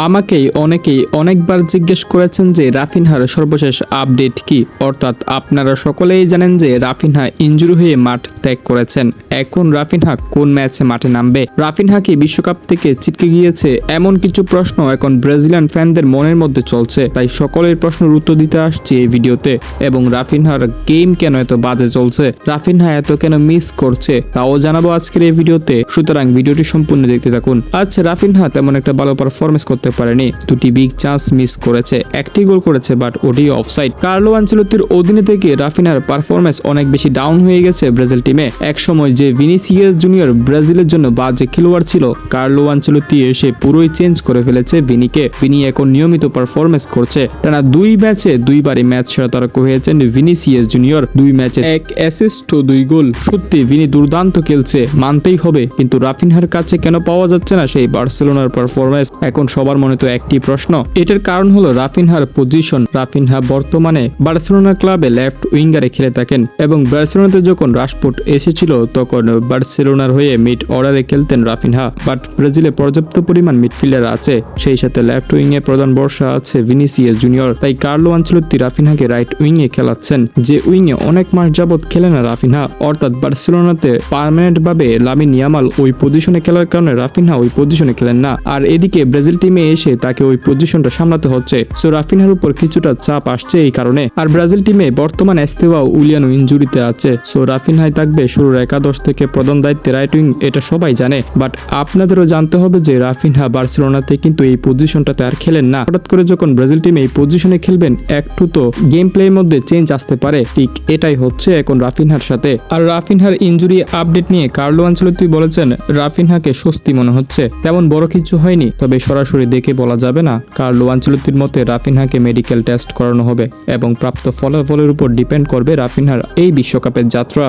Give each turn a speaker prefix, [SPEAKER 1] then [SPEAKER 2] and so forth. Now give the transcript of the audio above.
[SPEAKER 1] আমাকেই অনেকেই অনেকবার জিজ্ঞেস করেছেন যে রাফিনহার সর্বশেষ আপডেট কি। অর্থাৎ আপনারা সকলেই জানেন যে রাফিনহা ইনজুরি হয়ে মাঠ ত্যাগ করেছেন। এখন রাফিনহা কোন ম্যাচে মাঠে নামবে? রাফিনহা কি বিশ্বকাপ থেকে ছিটকে গিয়েছে? এমন কিছু প্রশ্ন এখন ব্রাজিলিয়ান ফ্যানদের মনের মধ্যে চলছে। তাই সকলের প্রশ্নের উত্তর দিতে আসছি এই ভিডিওতে। এবং রাফিনহার গেম কেন এত বাজে চলছে, রাফিনহা এত কেন মিস করছে, তাও জানাবো আজকের এই ভিডিওতে। সুতরাং ভিডিওটি সম্পূর্ণ দেখতে থাকুন। আচ্ছা, রাফিনহা তেমন একটা ভালো পারফরমেন্স করতে পারেনি, দুটি বিগ চান্স মিস করেছে, একটি গোল করেছে বাট ওটি অফসাইড। কার্লো আনচেলত্তির অধীনে থেকে রাফিনহার পারফরমেন্স অনেক বেশি ডাউন হয়ে গেছে ব্রাজিল টিমে। এক সময় যে ভিনিসিয়াস জুনিয়র ব্রাজিলের জন্য বাজে খেলোয়াড় ছিল, কার্লো আনচেলত্তি এসে পুরোই চেঞ্জ করে ফেলেছে ভিনিকে। ভিনি এখন নিয়মিত পারফরমেন্স করছে। টানা 2 ম্যাচে 2বারই ম্যাচ সেরা তারকা হয়েছেন ভিনিসিয়াস জুনিয়র। 2 ম্যাচে 1 অ্যাসিস্ট ও 2 গোল। সত্যি ভিনি দুর্দান্ত খেলছে, মানতেই হবে। কিন্তু রাফিনহার কাছে কেন পাওয়া যাচ্ছে না সেই বার্সেলোনার পারফরমেন্স? এখন সবার মনে তো একটি প্রশ্ন। এটার কারণ হলো রাফিনহার পজিশন। রাফিনহা বর্তমানে বার্সেলোনা ক্লাবে লেফট উইঙ্গারে খেলে থাকেন এবং বার্সেলোনাতে যখন রাশফোর্ড এসেছিল তখন বার্সেলোনার হয়ে মিড অর্ডারে খেলতেন রাফিনহা। বাট ব্রাজিলে পর্যাপ্ত পরিমাণ মিডফিল্ডার আছে, সেই সাথে লেফট উইং এ প্রধান ভরসা আছে ভিনিসিয়াস জুনিয়র। তাই কার্লো আনচেলত্তি রাফিনহাকে রাইট উইং এ খেলাচ্ছেন, যে উইং এ অনেক মাস যাবত খেলে না রাফিনহা। অর্থাৎ বার্সেলোনাতে পার্মানেন্ট ভাবে লামিন ইয়ামাল ওই পজিশনে খেলার কারণে রাফিনহা ওই পজিশনে খেলেন না। আর এদিকে ব্রাজিল টিমে এসে তাকে ওই পজিশনটা সামলাতে হচ্ছে। সো রাফিনহার উপর কিছুটা চাপ আসছে এই কারণে। আর ব্রাজিল টিমে বর্তমান এস্তেভাও উলিয়ানো ইনজুরিতে আছে। সো রাফিনহাই থাকবে শুরুর একাদশ থেকে প্রধান দায়িত্বে রাইট উইং, এটা সবাই জানে। বাট আপনাদেরও জানতে হবে যে রাফিনহা বার্সেলোনাতে কিন্তু এই পজিশনটাতে আর খেলেন না। হঠাৎ করে যখন ব্রাজিল টিমে এই পজিশনে খেলবেন, একটু তো গেম প্লের মধ্যে চেঞ্জ আসতে পারে। ঠিক এটাই হচ্ছে এখন রাফিনহার সাথে। আর রাফিনহার ইনজুরি আপডেট নিয়ে কার্লো আনচেলত্তি বলেছেন রাফিনহাকে স্বস্তি মনে হচ্ছে, তেমন বড় কিছু হয়নি, তবে সরাসরি দেখে বলা যাবে না। কার্লো আনচেলত্তির মতে রাফিনহাকে মেডিকেল টেস্ট করানো হবে এবং প্রাপ্ত ফলাফলের উপর ডিপেন্ড করবে রাফিনহার এই বিশ্বকাপের যাত্রা।